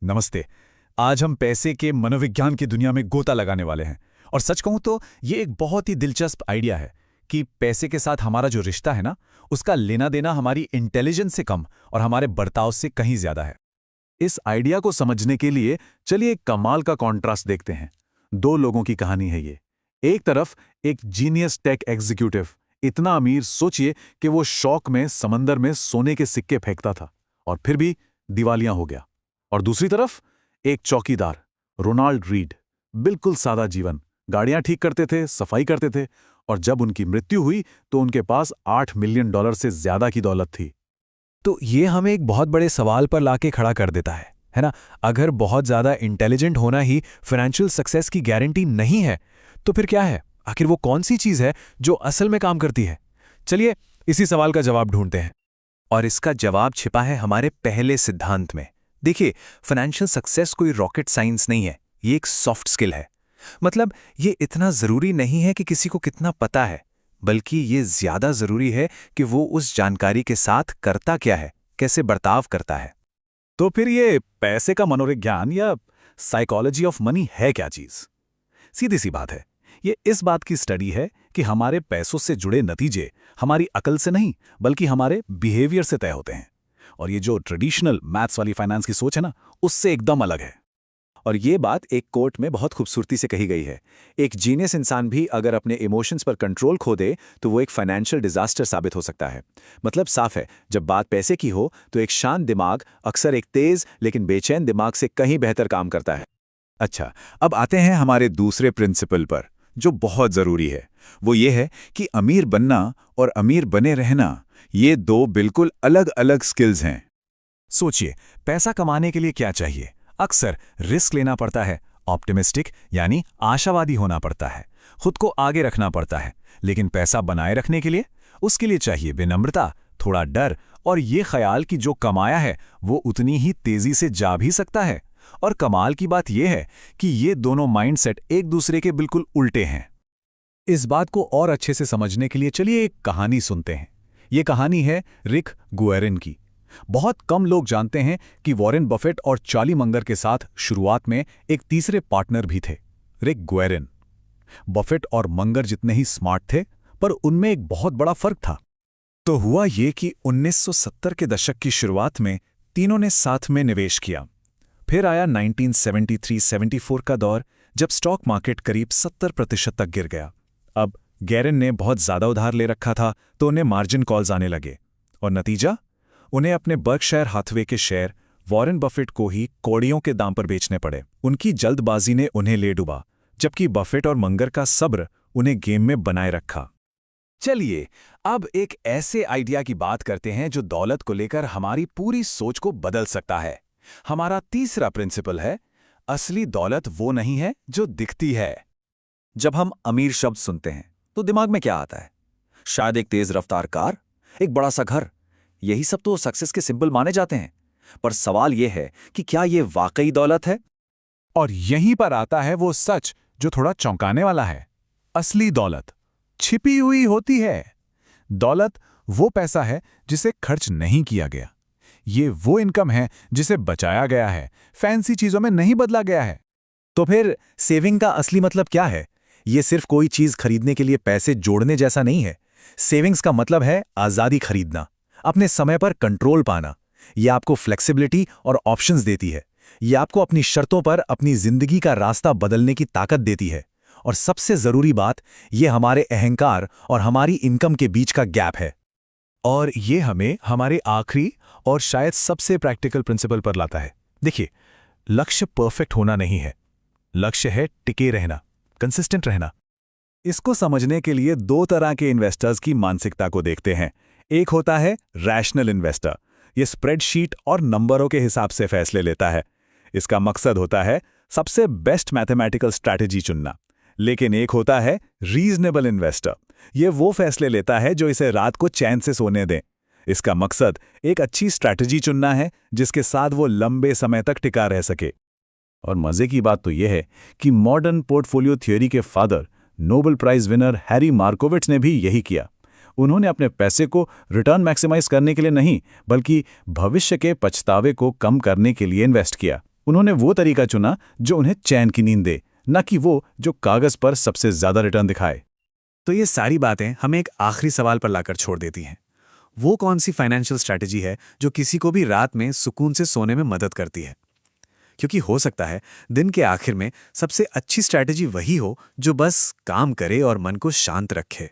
नमस्ते। आज हम पैसे के मनोविज्ञान की दुनिया में गोता लगाने वाले हैं। और सच कहूं तो ये एक बहुत ही दिलचस्प आइडिया है कि पैसे के साथ हमारा जो रिश्ता है ना, उसका लेना देना हमारी इंटेलिजेंस से कम और हमारे बर्ताव से कहीं ज्यादा है। इस आइडिया को समझने के लिए चलिए एक कमाल का कॉन्ट्रास्ट देखते हैं। दो लोगों की कहानी है ये। एक तरफ एक जीनियस टेक एग्जीक्यूटिव, इतना अमीर सोचिए कि वो शौक में समंदर में सोने के सिक्के फेंकता था और फिर भी दिवालिया हो गया। और दूसरी तरफ एक चौकीदार, रोनाल्ड रीड, बिल्कुल सादा जीवन, गाड़ियां ठीक करते थे, सफाई करते थे, और जब उनकी मृत्यु हुई तो उनके पास $8 मिलियन से ज्यादा की दौलत थी। तो ये हमें एक बहुत बड़े सवाल पर लाके खड़ा कर देता है ना? अगर बहुत ज्यादा इंटेलिजेंट होना ही फाइनेंशियल सक्सेस की गारंटी नहीं है, तो फिर क्या है? आखिर वो कौन सी चीज है जो असल में काम करती है? चलिए इसी सवाल का जवाब ढूंढते हैं। और इसका जवाब छिपा है हमारे पहले सिद्धांत में। देखिए, फाइनेंशियल सक्सेस कोई रॉकेट साइंस नहीं है, ये एक सॉफ्ट स्किल है। मतलब ये इतना जरूरी नहीं है कि किसी को कितना पता है, बल्कि ये ज्यादा जरूरी है कि वो उस जानकारी के साथ करता क्या है, कैसे बर्ताव करता है। तो फिर ये पैसे का मनोविज्ञान या साइकोलॉजी ऑफ मनी है क्या चीज? सीधी सी बात है, ये इस बात की स्टडी है कि हमारे पैसों से जुड़े नतीजे हमारी अकल से नहीं बल्कि हमारे बिहेवियर से तय होते हैं। और ये जो ट्रेडिशनल मैथ्स वाली फाइनेंस की सोच है ना, उससे एकदम अलग है। और ये बात एक कोट में बहुत खूबसूरती से कही गई है। एक जीनियस इंसान भी अगर अपने इमोशंस पर कंट्रोल खो दे तो वो एक फाइनेंशियल डिजास्टर साबित हो सकता है। मतलब साफ है, जब बात पैसे की हो तो एक शांत दिमाग अक्सर एक तेज लेकिन बेचैन दिमाग से कहीं बेहतर काम करता है। अच्छा, अब आते हैं हमारे दूसरे प्रिंसिपल पर, जो बहुत जरूरी है। वो ये है कि अमीर बनना और अमीर बने रहना, ये दो बिल्कुल अलग अलग स्किल्स हैं। सोचिए, पैसा कमाने के लिए क्या चाहिए? अक्सर रिस्क लेना पड़ता है, ऑप्टिमिस्टिक यानी आशावादी होना पड़ता है, खुद को आगे रखना पड़ता है। लेकिन पैसा बनाए रखने के लिए, उसके लिए चाहिए विनम्रता, थोड़ा डर और ये ख्याल कि जो कमाया है वो उतनी ही तेजी से जा भी सकता है। और कमाल की बात यह है कि ये दोनों माइंडसेट एक दूसरे के बिल्कुल उल्टे हैं। इस बात को और अच्छे से समझने के लिए चलिए एक कहानी सुनते हैं। ये कहानी है रिक गुएरेन की। बहुत कम लोग जानते हैं कि वॉरेन बफेट और चार्ली मंगर के साथ शुरुआत में एक तीसरे पार्टनर भी थे, रिक गुएरेन। बफेट और मंगर जितने ही स्मार्ट थे, पर उनमें एक बहुत बड़ा फर्क था। तो हुआ ये कि 1970 के दशक की शुरुआत में तीनों ने साथ में निवेश किया। फिर आया 1973-74 का दौर, जब स्टॉक मार्केट करीब 70% तक गिर गया। अब गैरेन ने बहुत ज्यादा उधार ले रखा था, तो उन्हें मार्जिन कॉल्स आने लगे। और नतीजा, उन्हें अपने बर्कशायर हाथवे के शेयर वॉरेन बफेट को ही कौड़ियों के दाम पर बेचने पड़े। उनकी जल्दबाजी ने उन्हें ले डुबा, जबकि बफेट और मंगर का सब्र उन्हें गेम में बनाए रखा। चलिए अब एक ऐसे आइडिया की बात करते हैं जो दौलत को लेकर हमारी पूरी सोच को बदल सकता है। हमारा तीसरा प्रिंसिपल है, असली दौलत वो नहीं है जो दिखती है। जब हम अमीर शब्द सुनते हैं तो दिमाग में क्या आता है? शायद एक तेज रफ्तार कार, एक बड़ा सा घर। यही सब तो सक्सेस के सिंबल माने जाते हैं। पर सवाल यह है कि क्या यह वाकई दौलत है? और यहीं पर आता है वो सच जो थोड़ा चौंकाने वाला है। असली दौलत छिपी हुई होती है। दौलत वो पैसा है जिसे खर्च नहीं किया गया। ये वो इनकम है जिसे बचाया गया है, फैंसी चीजों में नहीं बदला गया है। तो फिर सेविंग का असली मतलब क्या है? ये सिर्फ कोई चीज खरीदने के लिए पैसे जोड़ने जैसा नहीं है। सेविंग्स का मतलब है आजादी खरीदना, अपने समय पर कंट्रोल पाना। ये आपको फ्लेक्सिबिलिटी और ऑप्शंस देती है। ये आपको अपनी शर्तों पर अपनी जिंदगी का रास्ता बदलने की ताकत देती है। और सबसे जरूरी बात, ये हमारे अहंकार और हमारी इनकम के बीच का गैप है। और ये हमें हमारे आखिरी और शायद सबसे प्रैक्टिकल प्रिंसिपल पर लाता है। देखिए, लक्ष्य परफेक्ट होना नहीं है, लक्ष्य है टिके रहना, कंसिस्टेंट रहना। इसको समझने के लिए दो तरह के इन्वेस्टर्स की मानसिकता को देखते हैं। एक होता है रैशनल इन्वेस्टर। ये स्प्रेडशीट और नंबरों के हिसाब से फैसले लेता है। इसका मकसद होता है सबसे बेस्ट मैथमेटिकल स्ट्रैटेजी चुनना। लेकिन एक होता है रीजनेबल इन्वेस्टर। ये वो फैसले लेता है जो इसे रात को चैन से सोने दें। इसका मकसद एक अच्छी स्ट्रैटेजी चुनना है जिसके साथ वो लंबे समय तक टिका रह सके। और मजे की बात तो यह है कि मॉडर्न पोर्टफोलियो थ्योरी के father, Nobel prize winner Harry Markowitz ने भी यही किया। उन्होंने अपने पैसे को रिटर्न मैक्सिमाइज करने के लिए नहीं, बल्कि भविष्य के पछतावे को कम करने के लिए इन्वेस्ट किया। उन्होंने वो तरीका चुना जो उन्हें चैन की नींद दे, न कि वो जो कागज पर सबसे ज्यादा रिटर्न दिखाए। तो ये सारी बातें हमें एक आखिरी सवाल पर लाकर छोड़ देती हैं। वो कौन सी फाइनेंशियल स्ट्रैटेजी है जो किसी को भी रात में सुकून से सोने में मदद करती है? क्योंकि हो सकता है दिन के आखिर में सबसे अच्छी स्ट्रैटेजी वही हो जो बस काम करे और मन को शांत रखे।